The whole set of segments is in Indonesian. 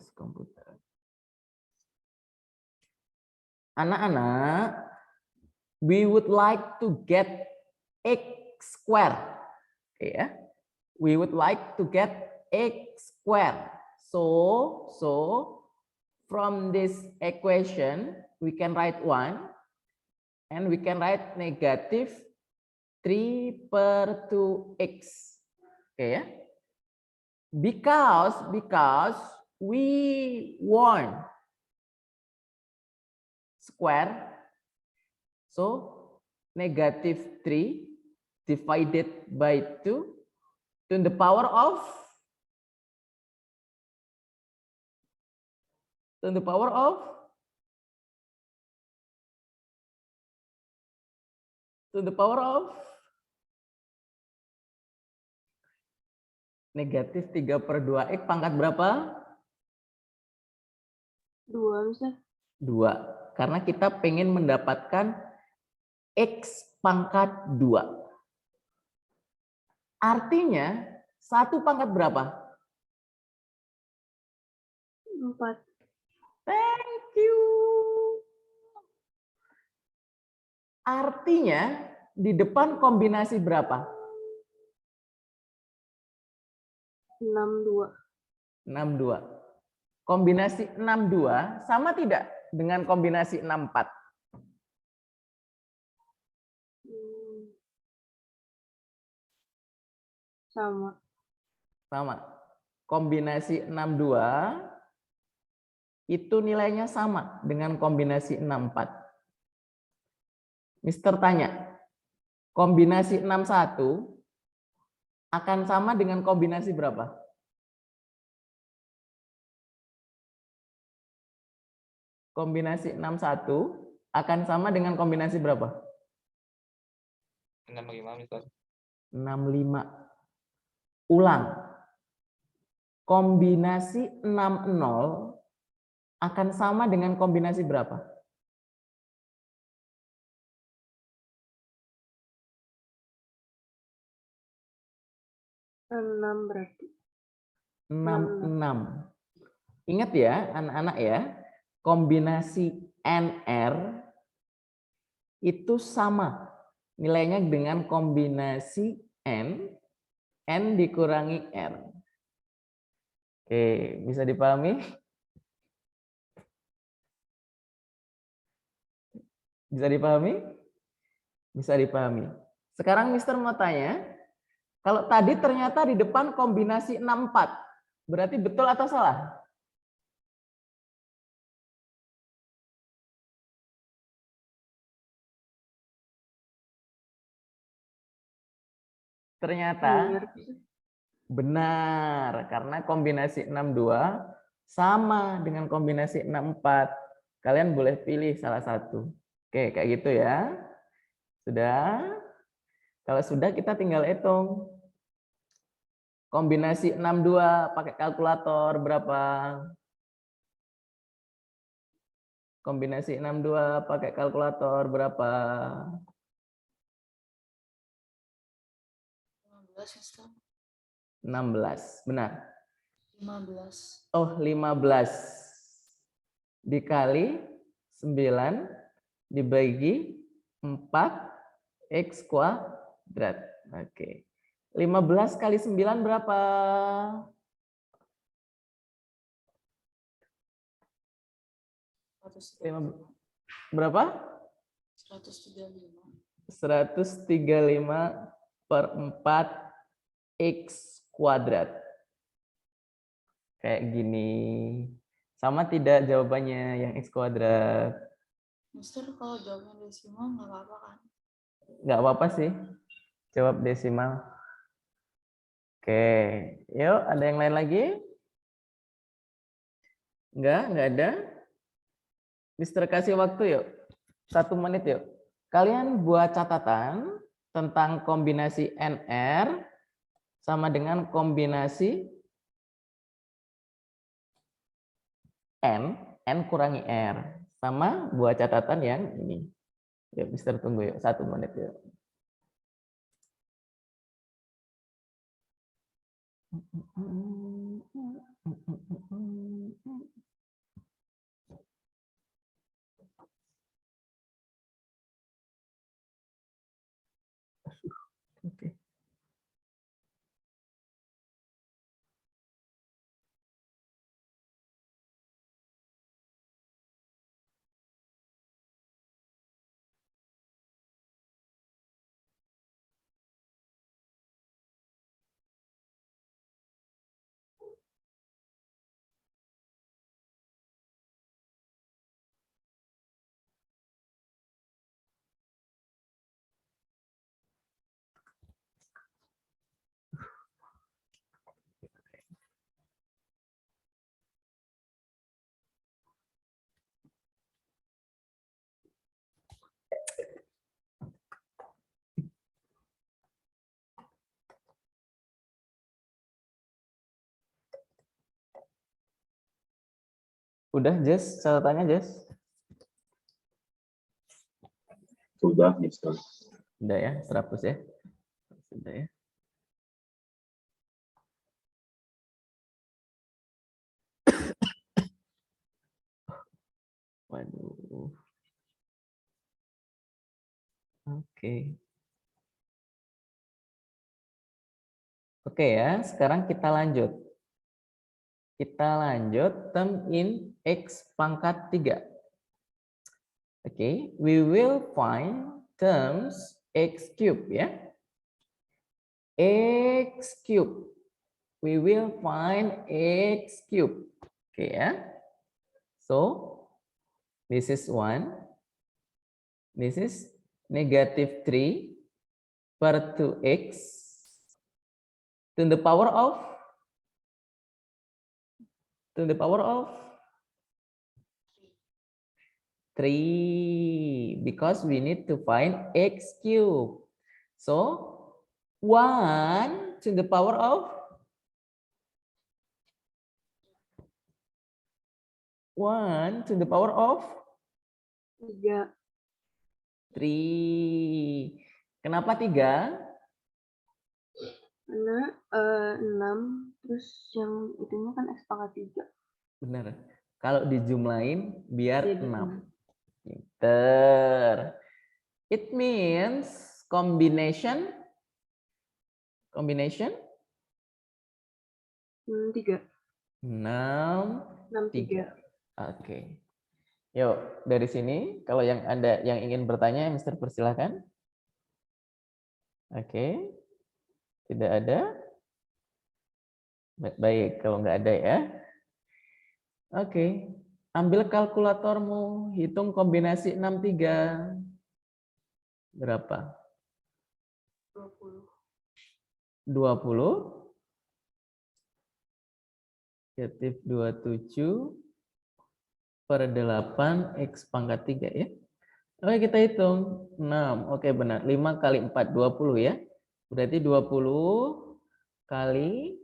tes komputer. Anak-anak, we would like to get x square. Okay, ya. We would like to get x square. So from this equation, we can write 1 and we can write negative 3/2x. Okay, ya. Because we want square, so negative 3 divided by 2 to the power of negatif 3/2x pangkat berapa? 2 Mister. 2. Karena kita pengen mendapatkan x pangkat 2. Artinya 1 pangkat berapa? 4. Thank you. Artinya di depan kombinasi berapa? 62. 62. Kombinasi 62 sama tidak dengan kombinasi 64? Sama. Sama. Kombinasi 62 itu nilainya sama dengan kombinasi 64. Mister tanya, kombinasi 61 akan sama dengan kombinasi berapa? Kombinasi 61 akan sama dengan kombinasi berapa? 65, Mister. 65. Ulang. Kombinasi 60 akan sama dengan kombinasi berapa? Berarti 66. Ingat ya anak-anak ya, kombinasi NR itu sama nilainya dengan kombinasi N dikurangi R. Oke, bisa dipahami? Bisa dipahami? Bisa dipahami. Sekarang Mister mau tanya, kalau tadi ternyata di depan kombinasi 64, berarti betul atau salah? Ternyata benar, karena kombinasi 62 sama dengan kombinasi 64. Kalian boleh pilih salah satu. Oke, kayak gitu ya. Sudah? Kalau sudah kita tinggal hitung. Kombinasi 62 pakai kalkulator berapa? Kombinasi 62 pakai kalkulator berapa? 16, benar. 15. Oh, 15 dikali 9 dibagi 4 x kuadrat. Oke. 15 kali 9 berapa? Berapa? 135. 135/4 x kuadrat. Kayak gini. Sama tidak jawabannya yang x kuadrat? Mister, kalau jawabnya desimal nggak apa-apa kan? Nggak apa-apa sih. Jawab desimal. Oke. Yuk, ada yang lain lagi? Nggak ada. Mister kasih waktu yuk. 1 menit yuk. Kalian buat catatan tentang kombinasi NR sama dengan kombinasi N kurangi R. Sama buat catatan yang ini. Yuk, Mister tunggu yuk. 1 menit yuk. Udah, Jess? Catatannya, Jess? Sudah, Mister. Udah ya, terhapus ya. Sudah ya. Waduh. Oke. Oke ya, sekarang kita lanjut. Kita lanjut term in X pangkat 3. Oke, we will find terms X cube ya. X cube. We will find X cube. Oke ya. So, this is 1. This is negative 3 per 2x to the power of 3 because we need to find x cube. So 1 to the power of 3. 3. Kenapa 3? Karena 6 terus yang itunya kan X pangkat 3. Benar. Kalau dijumlahin biar Jadi 6. Pinter. It means combination 3. 6 6, 3. Oke. Yuk, dari sini kalau yang Anda yang ingin bertanya, Mister persilahkan. Oke. Tidak ada? Baik, kalau nggak ada ya. Oke. Ambil kalkulatormu, hitung kombinasi 6, 3. Berapa? 20. 20. Negatif 27 per 8 X pangkat 3 ya. Oke, kita hitung. 6. Oke, benar. 5 kali 4, 20 ya. Berarti 20 kali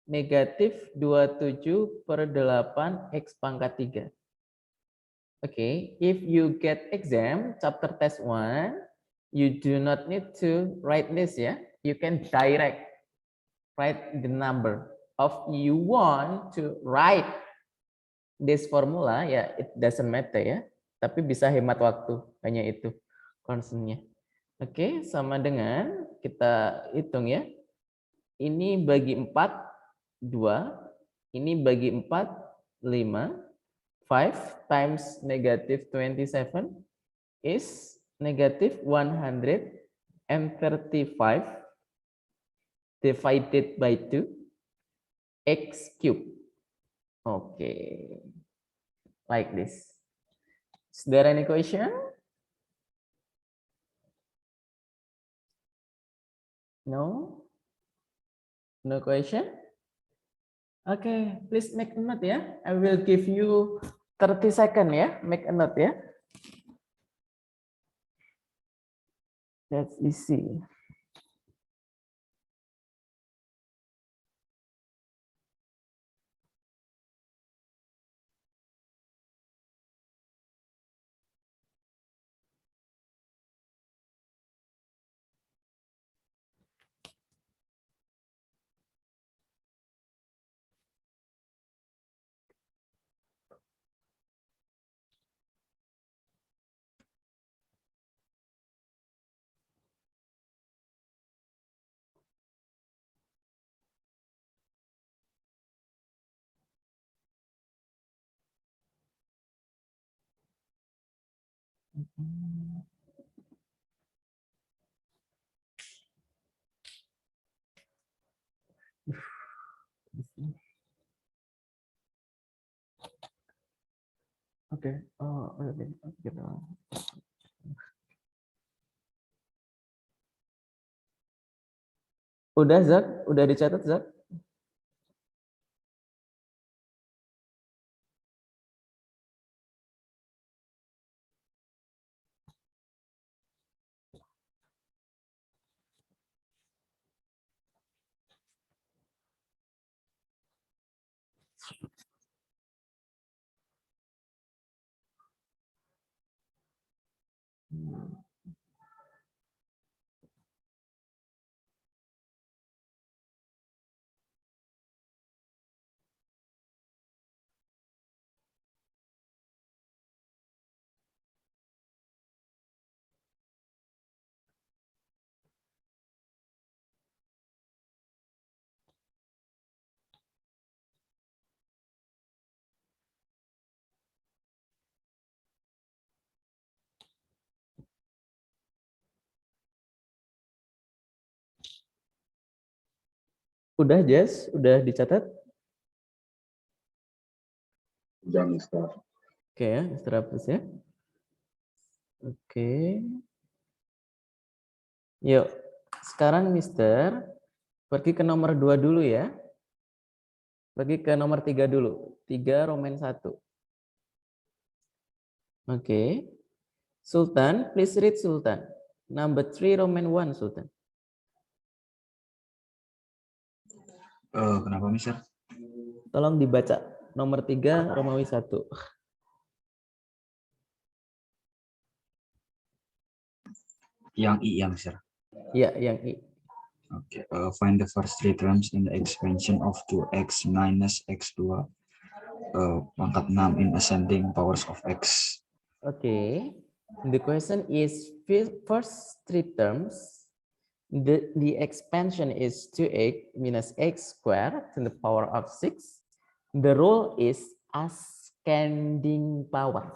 negatif 27 per 8 X pangkat 3. Oke, if you get exam, chapter test 1, you do not need to write this ya. You can direct write the number of you want to write this formula ya, it doesn't matter ya, tapi bisa hemat waktu, hanya itu concernnya. Oke, sama dengan kita hitung ya, ini bagi 4 2, ini bagi 4 5, 5 times negative 27 is negative 135 divided by 2 x cube. Okay, like this. Is there any question? No? No question? Okay, please make a note ya. I will give you 30 seconds ya. Make a note ya. That's easy. Oke. Oh, oke. Udah Zak? Udah dicatat Zak? Udah, Jess? Udah dicatat? Udah, Mister. Oke ya, Mr. Hapus ya. Oke. Yuk, sekarang Mister pergi ke nomor 2 dulu ya. Pergi ke nomor 3 dulu. 3 Roman 1. Oke. Sultan, please read Sultan. Number 3 Roman 1, Sultan. Kenapa, Mister? Tolong dibaca. Nomor 3 Romawi 1. Yang I ya, Mister. Ya, yang I. Oke. Find the first three terms in the expansion of 2x minus x2 pangkat 6 in ascending powers of x. Okay. The question is first three terms. The expansion is 2x minus x squared to the power of 6. The rule is ascending power.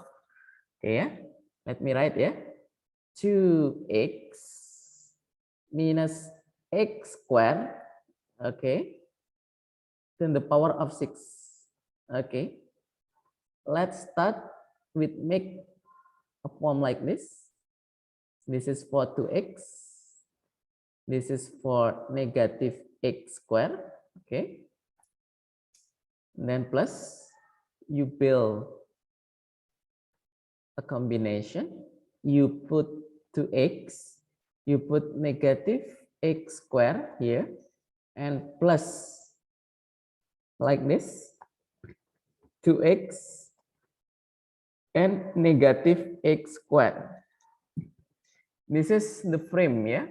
Okay, ya. Let me write ya. 2x minus x squared, okay, to the power of 6. Okay. Let's start with make a form like this. This is for 2x. This is for negative x squared. Okay. And then plus, you build a combination. You put 2x, you put negative x squared here, and plus like this, 2x and negative x squared. This is the frame, yeah.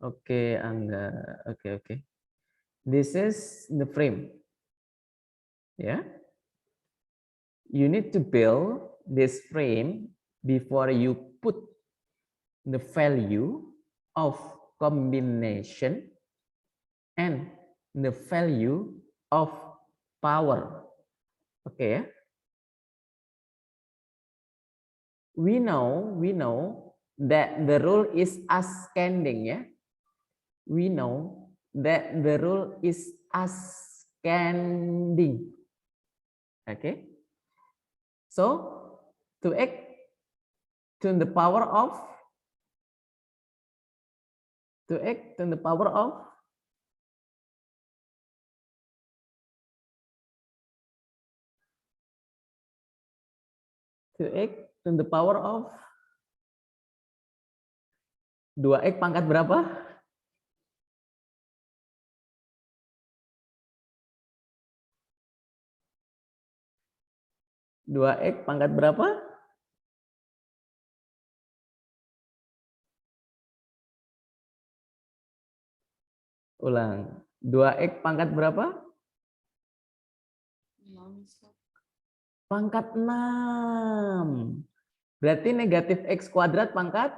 Okay, Angga. Okay. This is the frame. Yeah. You need to build this frame before you put the value of combination and the value of power. Okay. We know that the rule is ascending, yeah. We know that the rule is ascending. Okay. So 2x to the power of 2x to the power of 2x to the power of 2x pangkat berapa? 2x pangkat berapa? Ulang. 2x pangkat berapa? 6, Mister. Pangkat 6. Berarti negatif x kuadrat pangkat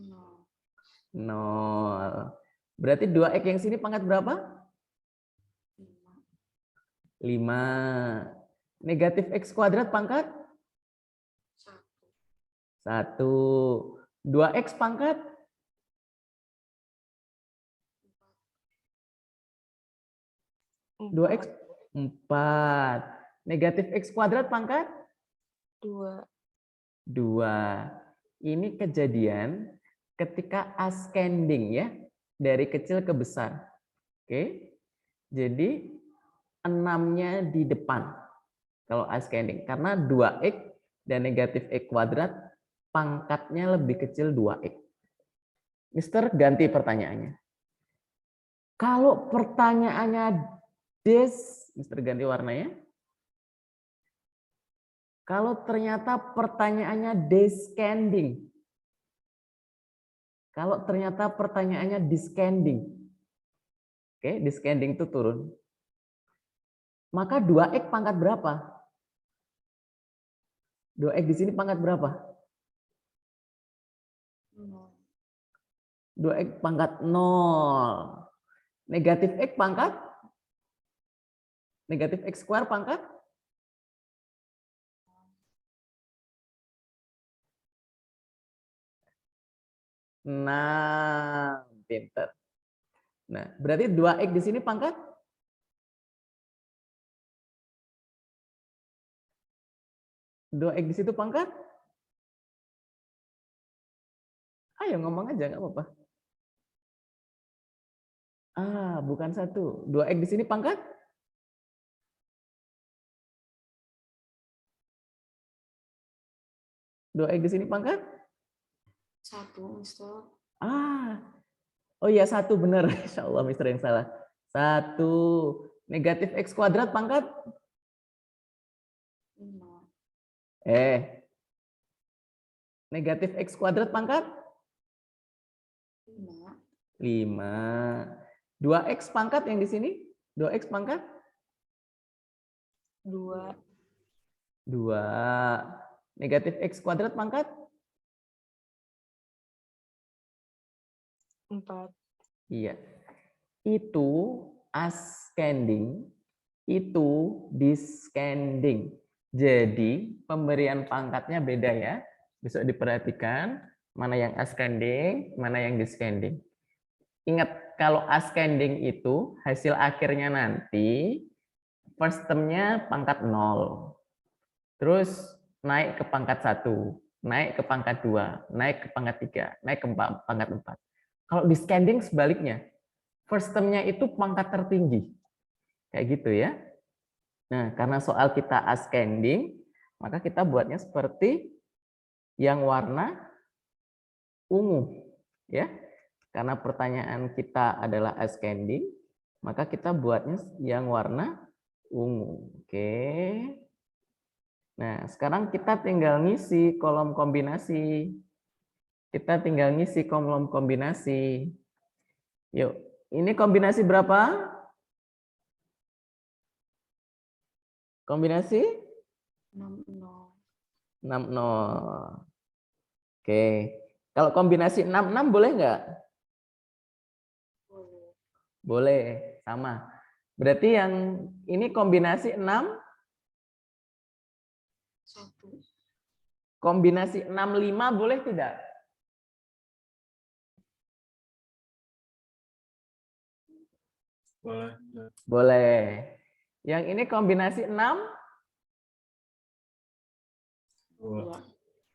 0, 0. Berarti 2x yang sini pangkat berapa? 5, 5. Negatif x kuadrat pangkat 1, 1. 2x pangkat 2x 4. Negatif x kuadrat pangkat 2. 2. Ini kejadian ketika ascending ya, dari kecil ke besar. Oke. Jadi 6-nya di depan kalau ascending karena 2x dan negatif x kuadrat pangkatnya lebih kecil 2x. Mister ganti pertanyaannya. Kalau pertanyaannya Mister ganti warnanya. Kalau ternyata pertanyaannya descending. Kalau ternyata pertanyaannya descending. Oke, descending itu turun. Maka 2x pangkat berapa? 2x di sini pangkat berapa? 0, 2x pangkat 0. Negatif x pangkat? Negatif x square pangkat? Nah, pinter. Nah, berarti 2X di sini pangkat? Dua X di situ pangkat? Ayo ngomong aja, nggak apa-apa. Bukan 1. 2X di sini pangkat? Dua X di sini pangkat? 1, Mister. Oh iya 1 benar. Insya Allah Mister yang salah. 1. Negatif X kuadrat pangkat? 5. Negatif X kuadrat pangkat? 5. 5. 2X pangkat yang di sini? 2X pangkat? 2. 2. Negatif X kuadrat pangkat? 4. Iya. Itu ascending, itu descending. Jadi pemberian pangkatnya beda ya. Besok diperhatikan mana yang ascending, mana yang descending. Ingat kalau ascending itu hasil akhirnya nanti first term-nya pangkat 0. Terus naik ke pangkat 1, naik ke pangkat 2, naik ke pangkat 3, naik ke pangkat 4. Kalau descending sebaliknya. First term-nya itu pangkat tertinggi. Kayak gitu ya. Nah, karena soal kita ascending, maka kita buatnya seperti yang warna ungu, ya. Karena pertanyaan kita adalah ascending, maka kita buatnya yang warna ungu. Oke. Nah, sekarang kita tinggal ngisi kolom kombinasi. Kita tinggal ngisi kolom kombinasi. Yuk, ini kombinasi berapa? Kombinasi 6, 60. Oke. Kalau kombinasi 66 boleh nggak? boleh. Boleh, sama. Berarti yang ini kombinasi 6, 1. kombinasi 65 boleh tidak? Boleh. Boleh. Yang ini kombinasi 6, 2.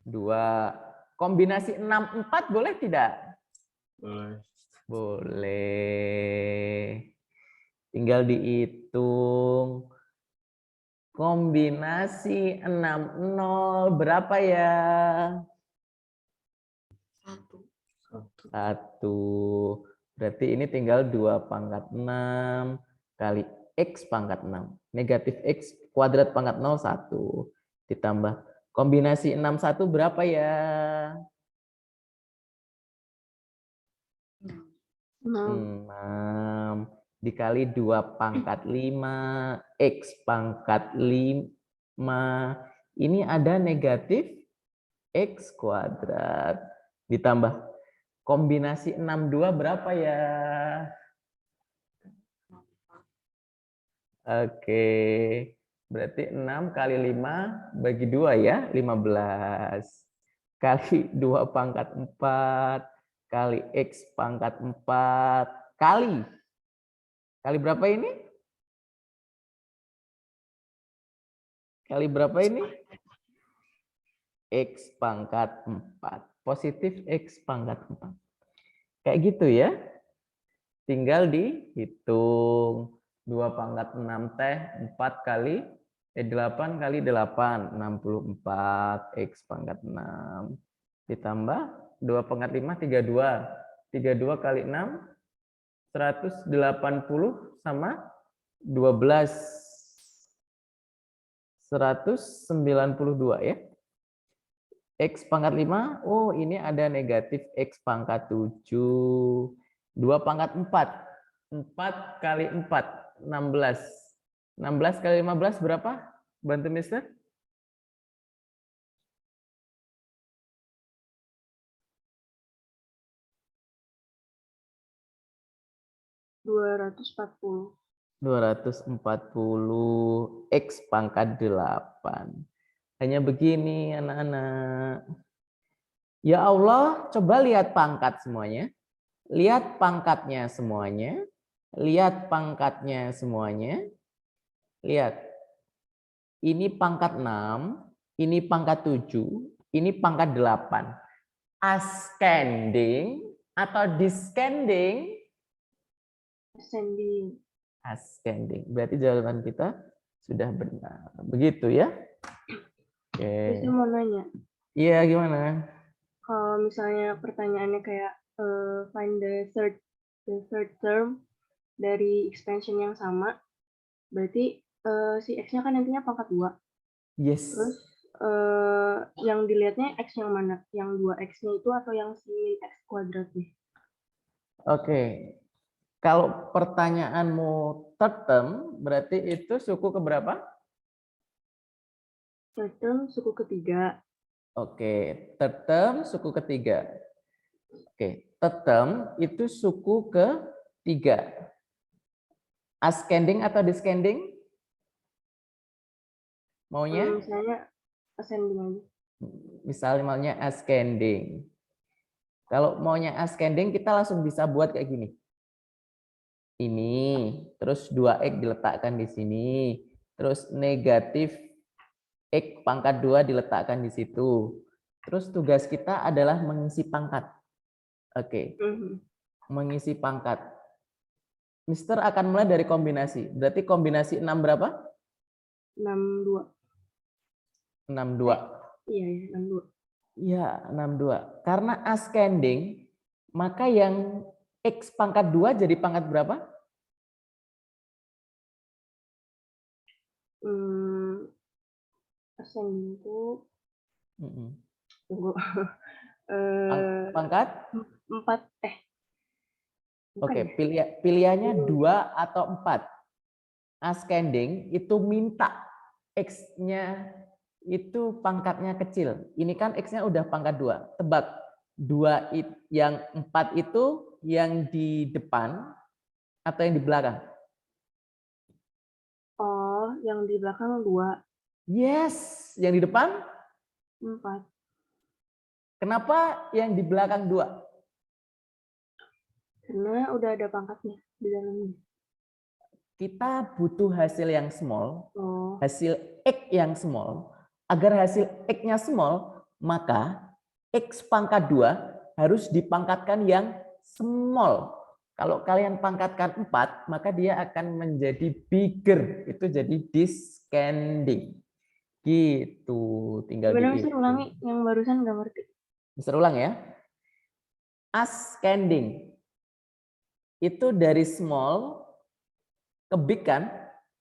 2. Kombinasi 64 boleh tidak? Boleh. Boleh. Tinggal dihitung. Kombinasi 60 berapa ya? 1. 1. Berarti ini tinggal 2 pangkat 6 kali X pangkat 6. Negatif X kuadrat pangkat 0, 1. Ditambah kombinasi 61 berapa ya? 6. 6 dikali 2 pangkat 5 X pangkat 5. Ini ada negatif X kuadrat. Ditambah kombinasi 62 berapa ya? Oke. Berarti 6 kali 5 bagi 2 ya, 15. Kali 2 pangkat 4 kali X pangkat 4 kali berapa ini? Kali berapa ini? X pangkat 4. Positif X pangkat 4. Kayak gitu ya. Tinggal dihitung. 2 pangkat 6 teh 4 kali 8 kali 8, 64 X pangkat 6. Ditambah 2 pangkat 5, 32. 32 kali 6, 180 sama 12. 192 ya. X pangkat 5, oh ini ada negatif X pangkat 7. 2 pangkat 4. 4 kali 4, 16. 16 kali 15 berapa? Bantu Mister. 240. 240 X pangkat 8. Hanya begini anak-anak. Ya Allah, coba lihat pangkat semuanya. Lihat pangkatnya semuanya. Lihat pangkatnya semuanya. Lihat. Ini pangkat 6, ini pangkat 7, ini pangkat 8. Ascending atau descending? Ascending. Ascending. Berarti jawaban kita sudah benar. Begitu ya? Terus Oke. saya mau nanya, Iya, gimana? kalau misalnya pertanyaannya kayak find the third term dari expansion yang sama, berarti si X-nya kan nantinya pangkat 2. Yes. Terus yang dilihatnya X yang mana? Yang 2X-nya itu atau yang si min X kuadratnya? Oke. Kalau pertanyaanmu third term, berarti itu suku keberapa? Third term suku ketiga. Oke, third term suku ketiga. Oke, third term itu suku ketiga. Ascending atau descending? Maunya? Misalnya ascending aja. Misalnya maunya ascending. Kalau maunya ascending, kita langsung bisa buat kayak gini. Ini, terus 2X diletakkan di sini. Terus negatif X pangkat 2 diletakkan di situ. Terus tugas kita adalah mengisi pangkat. Oke, mengisi pangkat. Mister akan mulai dari kombinasi. Berarti kombinasi 6 berapa? 62. 62. Iya, 62. Ya, 62. Karena ascending, maka yang X pangkat 2 jadi pangkat berapa? Ascending itu Mm-mm. tunggu. Pangkat? 4. Bukan Oke, ya? pilihannya 2 atau 4. Ascending itu minta X-nya itu pangkatnya kecil. Ini kan X-nya udah pangkat 2. Tebak, 2 yang 4 itu yang di depan atau yang di belakang? Oh, yang di belakang 2. Yes, yang di depan? 4. Kenapa yang di belakang 2? Karena udah ada pangkatnya di dalamnya. Kita butuh hasil yang small, Oh, hasil X yang small. Agar hasil X-nya small, maka X pangkat 2 harus dipangkatkan yang small. Kalau kalian pangkatkan 4, maka dia akan menjadi bigger. Itu jadi descending. Gitu, tinggal gimana Mister dihitung. ulangi yang barusan nggak ngerti. Mister ulang ya. Ascending. Itu dari small ke big kan?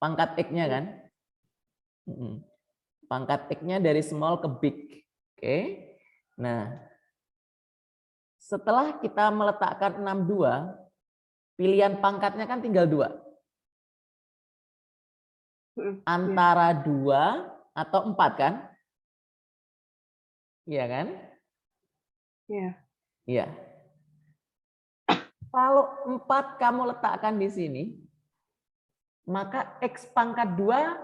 Pangkat X-nya kan? Pangkat X-nya dari small ke big. Oke. Nah, setelah kita meletakkan 62, pilihan pangkatnya kan tinggal 2. Antara 2 atau 4 kan? Iya kan? Iya. Iya. Kalau 4 kamu letakkan di sini, maka X pangkat 2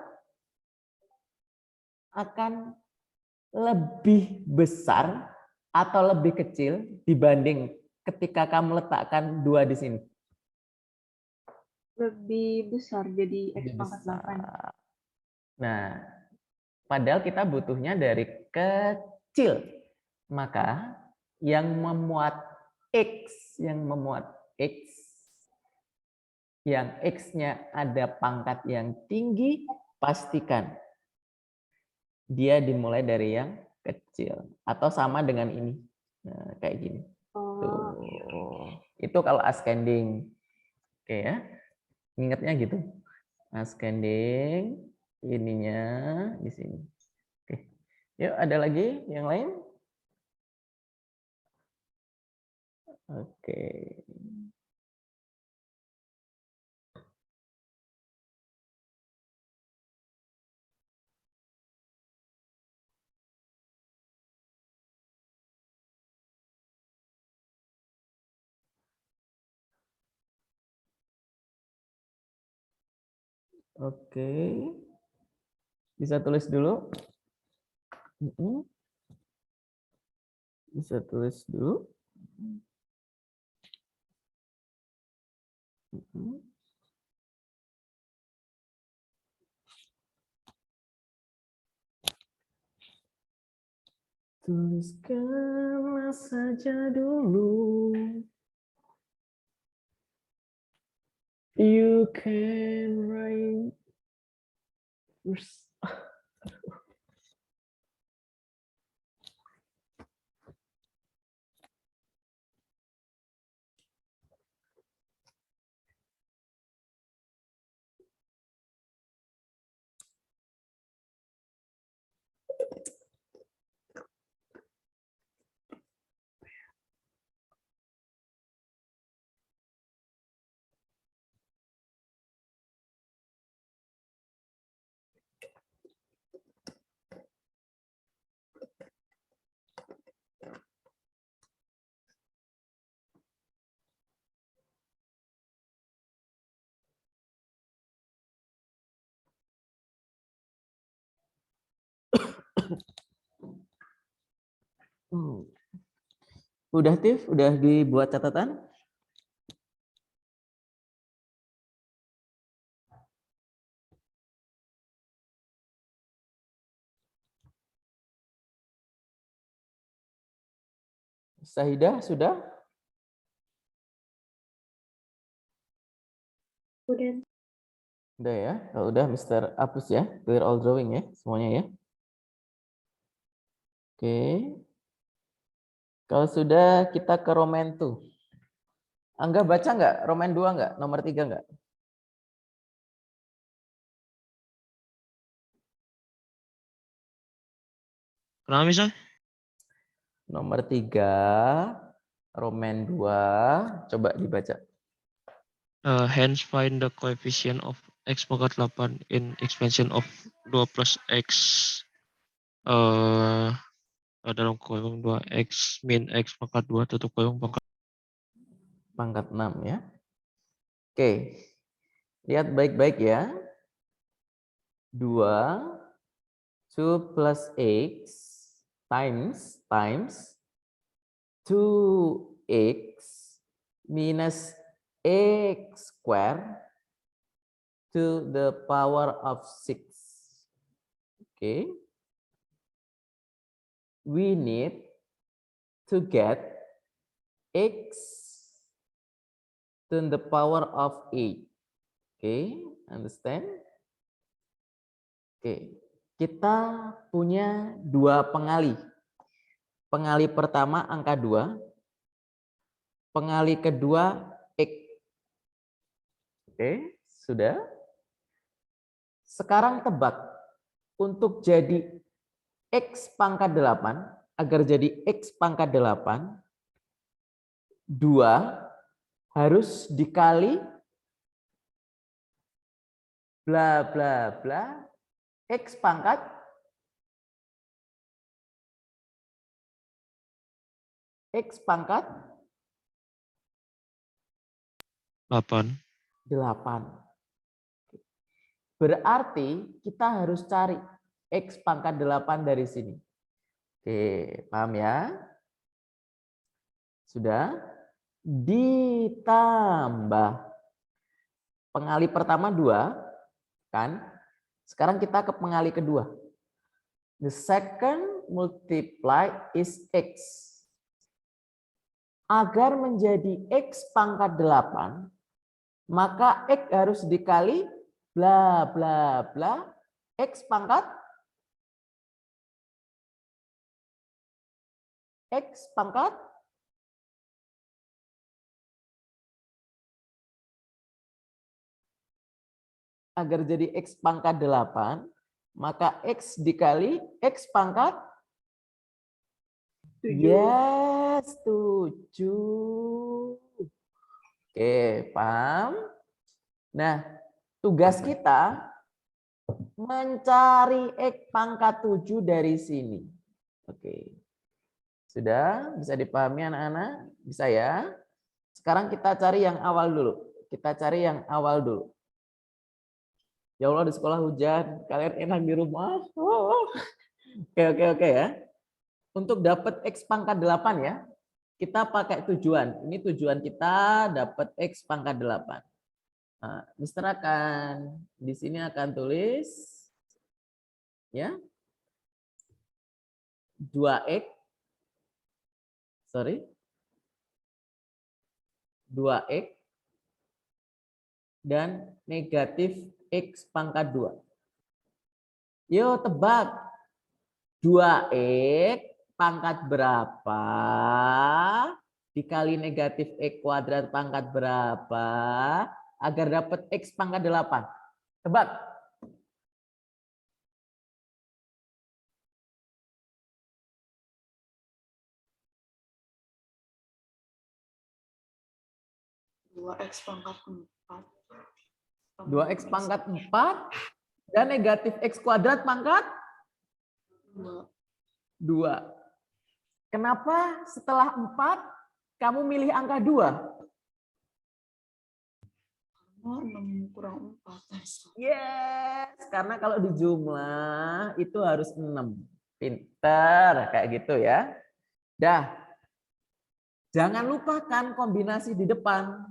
akan lebih besar atau lebih kecil dibanding ketika kamu letakkan 2 di sini. Lebih besar jadi X Lebih pangkat 8. besar. Nah, padahal kita butuhnya dari kecil. Maka yang memuat X, yang X-nya ada pangkat yang tinggi, pastikan dia dimulai dari yang kecil. Atau sama dengan ini. Nah, kayak gini. Tuh. Itu kalau ascending. Oke ya. Ingatnya gitu. Ascending, ininya di sini. Oke. Yuk, ada lagi yang lain? Oke. Oke. Bisa tulis dulu. Bisa tulis dulu. Tuliskanlah saja dulu. You can write. Udah Tif, udah dibuat catatan? Sahidah sudah? Udah. Udah ya. Kalau udah Mr. hapus ya. Clear all drawing ya semuanya ya. Oke. Kalau sudah kita ke Roman 2. Angga baca nggak? Roman 2 nggak? Nomor 3 nggak? Kenapa misal? Nomor 3, Roman 2, coba dibaca. Hence find the coefficient of x pangkat 8 in expansion of 2 plus x dalam kurung 2x min x pangkat 2 tutup kurung pangkat 6 ya. Oke. Lihat baik-baik ya. 2 plus x times 2x minus x square to the power of 6. Okay. We need to get x to the power of 8. Okay, understand? Oke, kita punya dua pengali. Pengali pertama angka 2, pengali kedua X. Oke, sudah. Sekarang tebak, untuk jadi X pangkat 8, agar jadi X pangkat 8, 2 harus dikali bla bla bla X pangkat 8. Berarti kita harus cari X pangkat 8 dari sini. Oke, paham ya? Sudah? Ditambah pengali pertama 2, kan? Sekarang kita ke pengali kedua. The second multiply is X. Agar menjadi X pangkat 8, maka X harus dikali bla bla bla X pangkat agar jadi X pangkat 8, maka X dikali X pangkat 7. yes, 7. Oke, paham? Nah, tugas kita mencari X pangkat 7 dari sini. Oke. Sudah bisa dipahami anak-anak? Bisa ya? Sekarang kita cari yang awal dulu. Ya Allah, di sekolah hujan, kalian enak di rumah. Oke ya. Untuk dapat X pangkat 8 ya, kita pakai tujuan. Ini tujuan kita dapat X pangkat 8. Nah, Mister akan di sini akan tulis ya 2x 2x dan negatif x pangkat 2. Yuk tebak 2x pangkat berapa dikali negatif x kuadrat pangkat berapa agar dapat x pangkat 8. Tebak. Dua X pangkat 4. 2x pangkat 4 dan negatif x kuadrat pangkat 2. Kenapa setelah 4 kamu milih angka 2? Karena 6 kurang 4. Yes, karena kalau di jumlah itu harus 6. Pinter, kayak gitu ya. Dah. Jangan lupakan kombinasi di depan.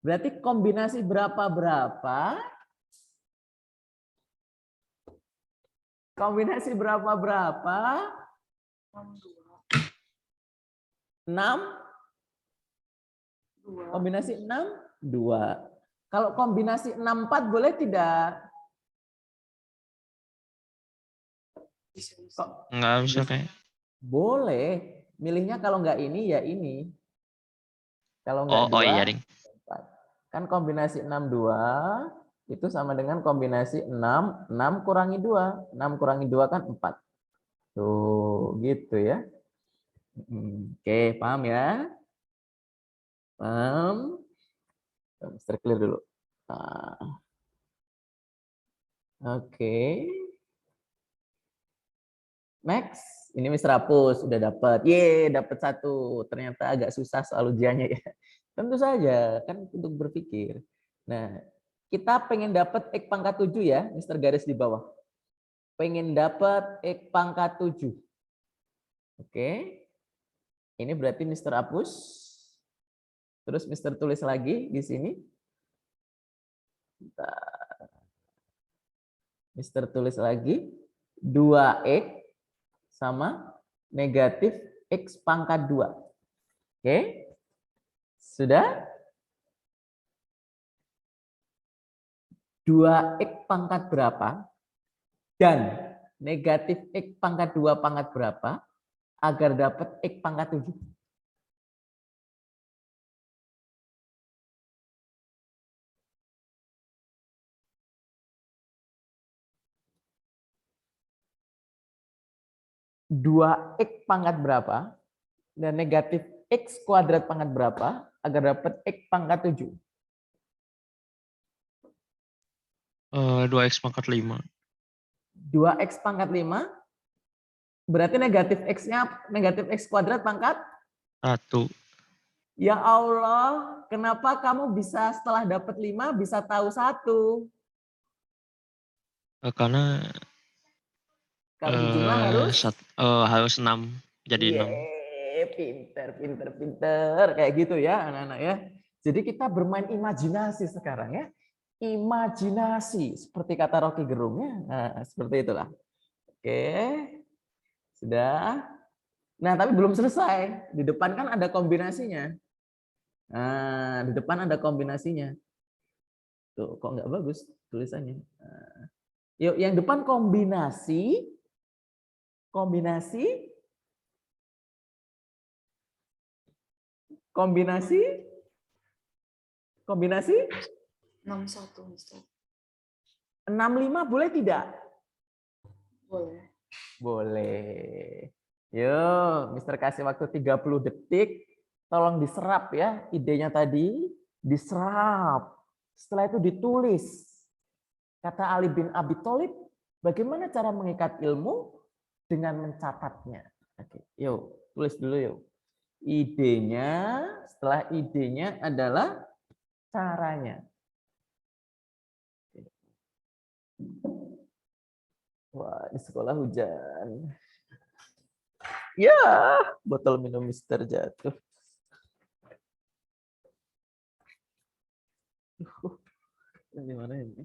Berarti kombinasi berapa-berapa? Kombinasi berapa-berapa? 6. Kombinasi 6, 2. Kalau kombinasi 6, 4 boleh tidak? Nggak bisa kayak. Boleh. Milihnya kalau nggak ini ya ini. Kalau nggak Oh 2, iya, Ding. 4. Kan kombinasi 6, 2 itu sama dengan kombinasi 6, 6 kurangi 2. 6 kurangi 2 kan 4. Tuh, gitu ya. Oke, paham ya? Paham? Mister clear dulu. Oke. Next, ini Mister hapus, udah dapat. Dapat 1. Ternyata agak susah soal ujiannya ya. Tentu saja, kan untuk berpikir. Nah, kita pengen dapat X pangkat 7 ya, Mister garis di bawah. Pengen dapat X pangkat 7. Oke. Ini berarti Mister hapus. Terus Mister tulis lagi di sini. Mister tulis lagi 2x sama negatif x pangkat 2. Oke. Sudah? 2x pangkat berapa? Dan negatif x pangkat 2 pangkat berapa? Agar dapat x pangkat 7. Dua x pangkat berapa? Dan negatif x kuadrat pangkat berapa? Agar dapat x pangkat 7. 2x pangkat 5. 2x pangkat 5. Berarti negatif x-nya negatif x kuadrat pangkat 1. Ya Allah, kenapa kamu bisa setelah dapat 5 bisa tahu 1? Karena Kalau di jumlah harus harus 6. Jadi 6. Pinter. Kayak gitu ya anak-anak ya. Jadi kita bermain imajinasi sekarang ya. Imajinasi. Seperti kata Rocky Gerung ya. Nah, seperti itulah. Oke. Sudah. Nah, tapi belum selesai. Di depan kan ada kombinasinya. Nah, di depan ada kombinasinya. Tuh, kok nggak bagus tulisannya. Nah, yuk, yang depan kombinasi. Kombinasi. 61, Mister. 65 boleh tidak? Boleh. Boleh. Yuk, Mister kasih waktu 30 detik. Tolong diserap ya idenya tadi. Diserap. Setelah itu ditulis. Kata Ali bin Abi Thalib, bagaimana cara mengikat ilmu? Dengan mencatatnya. Oke, yuk, tulis dulu yuk. Idenya, setelah idenya adalah caranya. Wah, di sekolah hujan. Ya, botol minum Mister jatuh. Di mana ini?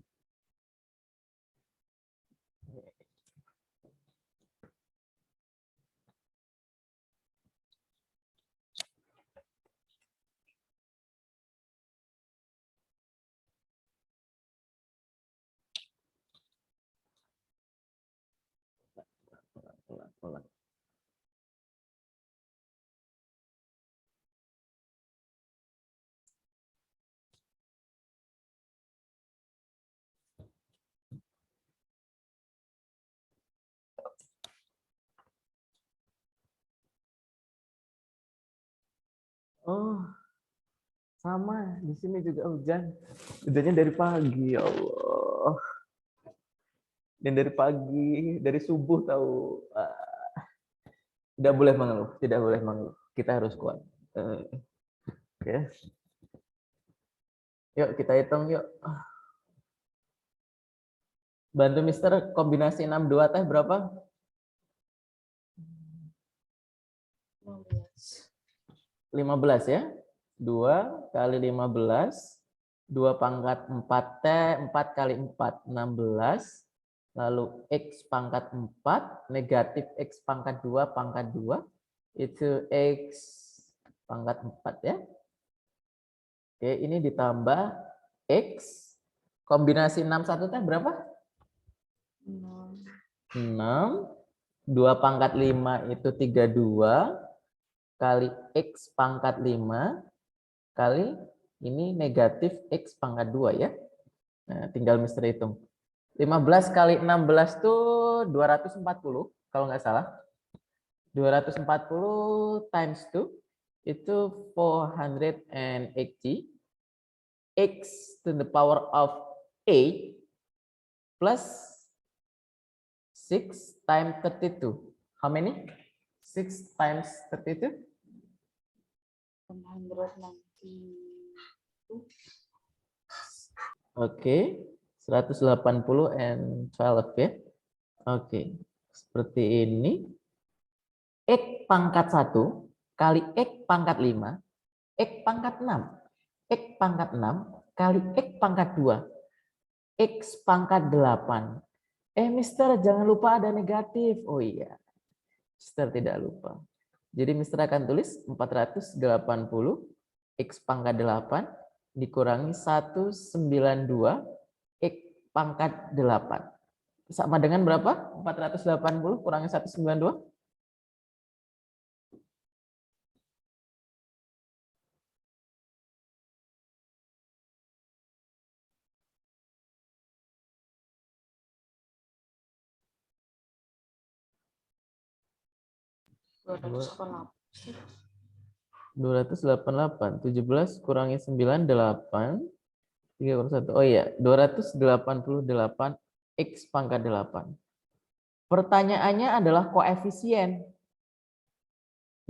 Ulang. Oh, sama. Di sini juga hujan. Hujannya dari pagi, ya Allah. Dan dari pagi, dari subuh tahu. Tidak boleh mengeluh, tidak boleh mengeluh. Kita harus kuat. Oke. Yuk kita hitung yuk. Bantu Mister, kombinasi 62 teh berapa? 15 ya. 2 kali 15. 2 pangkat 4 T, 4 kali 4, 16. Lalu X pangkat 4, negatif X pangkat 2, pangkat 2. Itu X pangkat 4 ya. Oke, ini ditambah X. Kombinasi 61 teh berapa? 6. 2 pangkat 5 itu 32. Kali X pangkat 5 kali ini negatif X pangkat 2 ya. Nah, tinggal Mister hitung. 15 kali 16 itu 240 kalau nggak salah. 240 times 2 itu 480. X to the power of 8 plus 6 times 32. How many? 6 times 32? 190. Oke, 180 and 12 ya. Oke, seperti ini. X pangkat 1 kali X pangkat 5, X pangkat 6. X pangkat 6 kali X pangkat 2, X pangkat 8. Mister, jangan lupa ada negatif. Oh iya, Mister tidak lupa. Jadi Mister akan tulis 480 X pangkat 8 dikurangi 192 X pangkat 8. Sama dengan berapa? 480 kurangi 192? Dua 288. 17 kurangi 9, 8. 3 kurang 1. Oh iya, 288 X pangkat 8. Pertanyaannya adalah koefisien.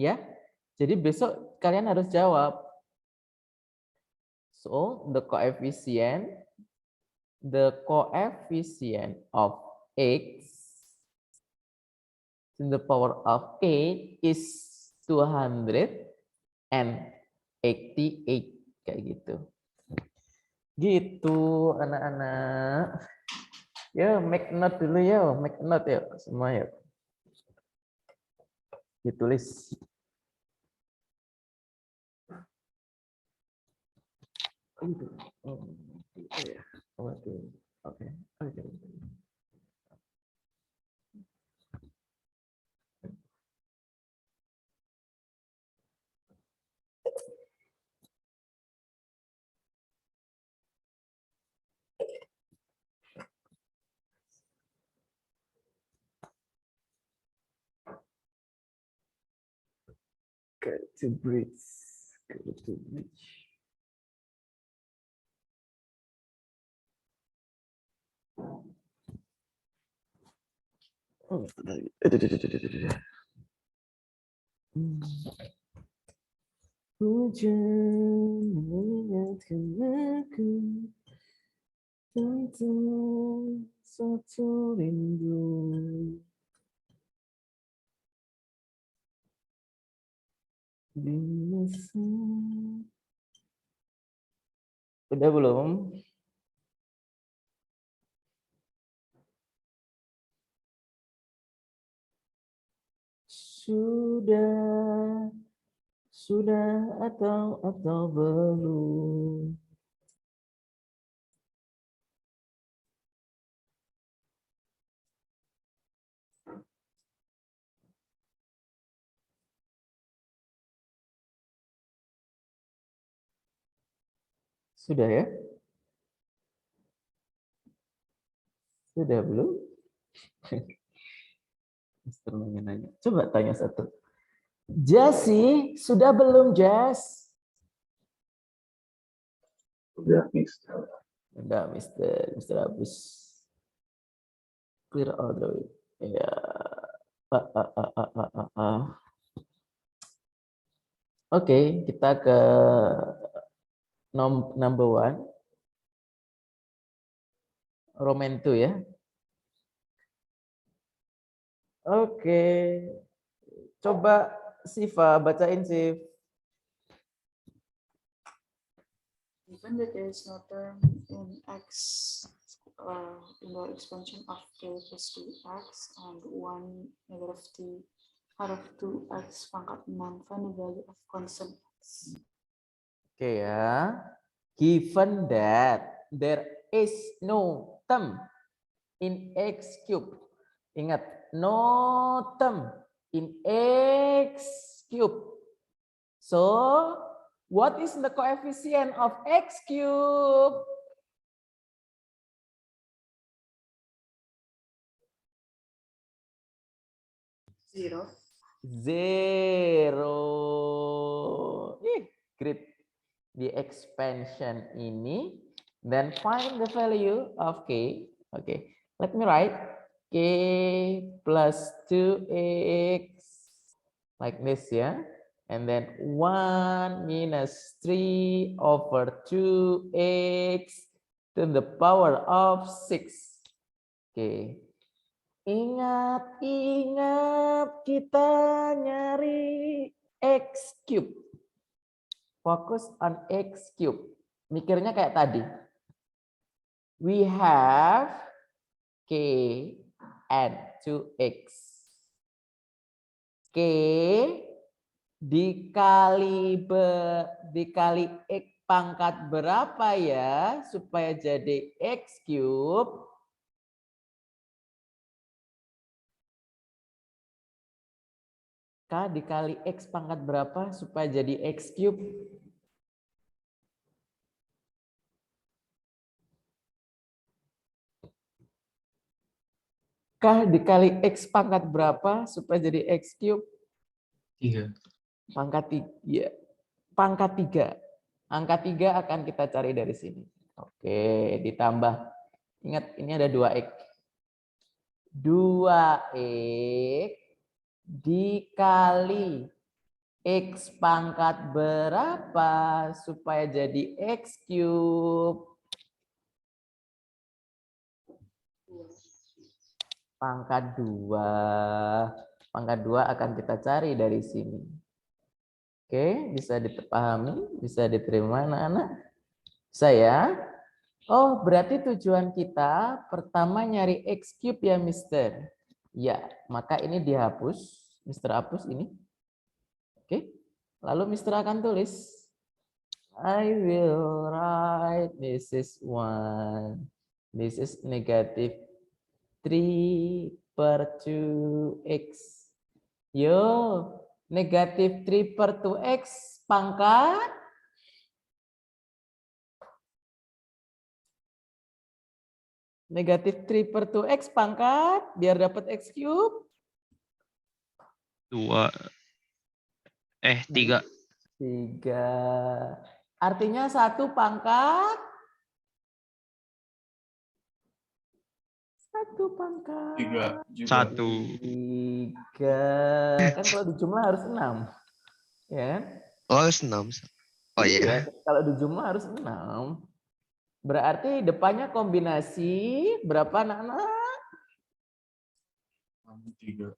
Ya, jadi besok kalian harus jawab. So, the coefficient of X to the power of 8 is 288. Kayak gitu. Gitu anak-anak. Ya, make note dulu ya, make note ya semua ya. Ditulis. Oke. Go to bridge. Hujan mengingatkan aku tentang satu rindu di masa. Udah belum? Sudah atau belum? Sudah ya? Sudah belum? Mister nanya. Coba tanya satu. Jasi, sudah belum, Jas? Udah, Mister. Udah, Mister Abus. Clear all the way. Ya. Oke, kita ke number one. Roman 2 ya. Oke. Coba Siva bacain, Sif. Given that there is no term in x in the expansion of k plus 2x and 1 negative t out of 2x pangkat 6, find the value of constant x. Oke ya. Given that there is no term in x cube. Ingat, no term in x cube. So, what is the coefficient of x cube? Zero. Great. Di expansion ini, then find the value of k. Okay, let me write k plus 2x like this ya. And then 1 minus 3 over 2x to the power of 6. Oke. Ingat kita nyari x cube. Fokus on x cube. Mikirnya kayak tadi. We have k and 2x. K dikali x pangkat berapa ya supaya jadi x cube? K dikali x pangkat berapa supaya jadi x cube? K dikali x pangkat berapa supaya jadi x cube? 3. Pangkat 3. Pangkat 3. Angka 3 akan kita cari dari sini. Oke, ditambah. Ingat, ini ada 2x. 2x dikali x pangkat berapa supaya jadi x cube? Pangkat 2. Pangkat 2 akan kita cari dari sini. Oke, bisa dipahami, bisa diterima anak-anak? Bisa ya? Oh, berarti tujuan kita pertama nyari x cube ya, Mister. Ya, maka ini dihapus. Mister hapus ini. Oke. Lalu Mister akan tulis. I will write this is 1. This is negative 3 per 2x. Yo, negatif 3 per 2x pangkat negatif 3 per 2x pangkat biar dapat x cube 3. 3. Artinya 1 pangkat 1 pangkat 3 juga. 3. Kan kalau dijumlah harus 6. Ya kan? Oh, 6. Oh iya. Kalau dijumlah harus 6. Berarti depannya kombinasi berapa anak-anak? 3.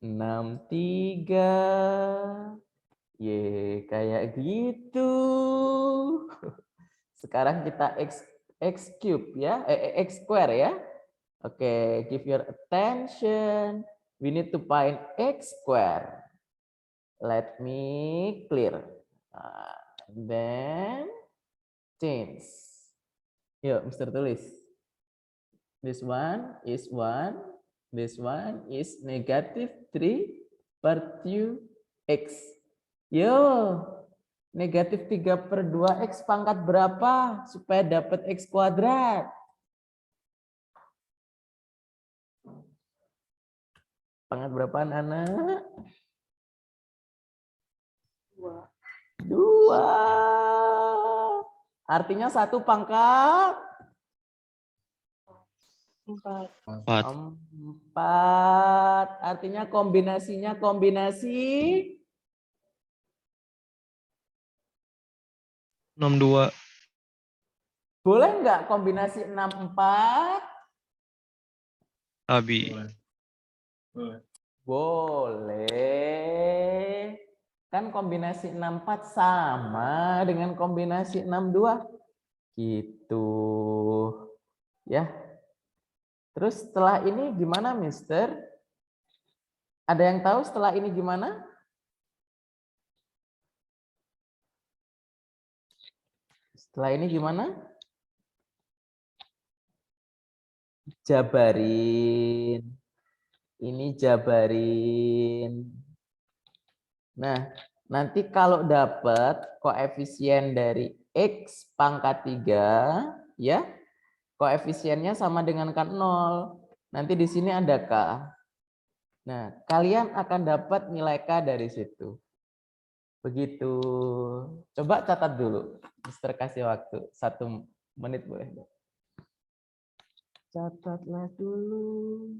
6, 3. Ye, kayak gitu. Sekarang kita x cube ya, x square ya. Oke, give your attention. We need to find x square. Let me clear. Then change. Yuk, Mr. tulis. This one is 1. This one is negative 3 per 2x. Yo, negatif 3/2x pangkat berapa supaya dapat x kuadrat? Pangkat berapa anak-anak? 2. Artinya 1 pangkat 4. 4. Artinya kombinasinya kombinasi 62. boleh nggak kombinasi 64? Abi. Boleh. Kan kombinasi 64 sama dengan kombinasi 62. Gitu. Ya. Terus setelah ini gimana, Mister? Ada yang tahu setelah ini gimana? Setelah ini gimana? Jabarin. Ini jabarin. Nah, nanti kalau dapat koefisien dari x pangkat 3, ya, koefisiennya sama dengan kan 0. Nanti di sini ada k. Nah, kalian akan dapat nilai k dari situ. Begitu. Coba catat dulu. Mister kasih waktu 1 menit boleh. Catatlah dulu.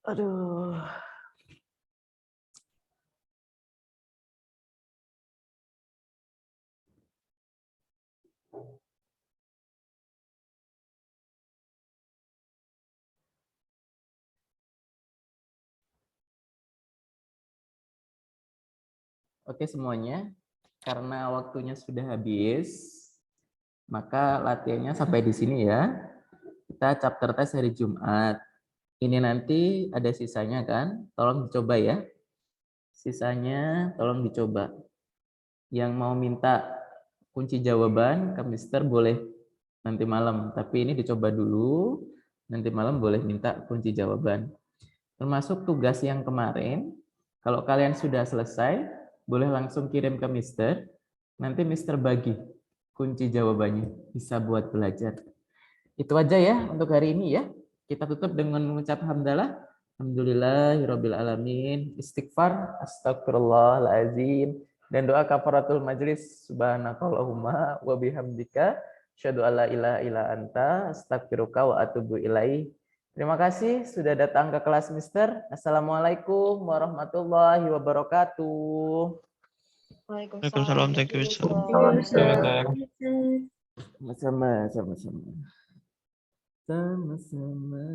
Aduh. Oke semuanya, karena waktunya sudah habis, maka latihannya sampai di sini ya. Kita chapter test hari Jumat. Ini nanti ada sisanya kan, tolong dicoba ya. Sisanya tolong dicoba. Yang mau minta kunci jawaban ke Mister boleh nanti malam, tapi ini dicoba dulu. Nanti malam boleh minta kunci jawaban. Termasuk tugas yang kemarin, kalau kalian sudah selesai, boleh langsung kirim ke Mister. Nanti Mister bagi kunci jawabannya, bisa buat belajar. Itu aja ya untuk hari ini ya. Kita tutup dengan mengucap hamdalah. Alhamdulillahirabbil alamin. Istighfar, astagfirullahalazim. Dan doa kafaratul majlis. Subhanakallahumma wa bihamdika asyhadu alla ilaha illa anta astaghfiruka wa atubu ilaih. Terima kasih sudah datang ke kelas Mister. Assalamualaikum warahmatullahi wabarakatuh. Waalaikumsalam. Thank you, Mister. Sama-sama, sama-sama. Sama-sama.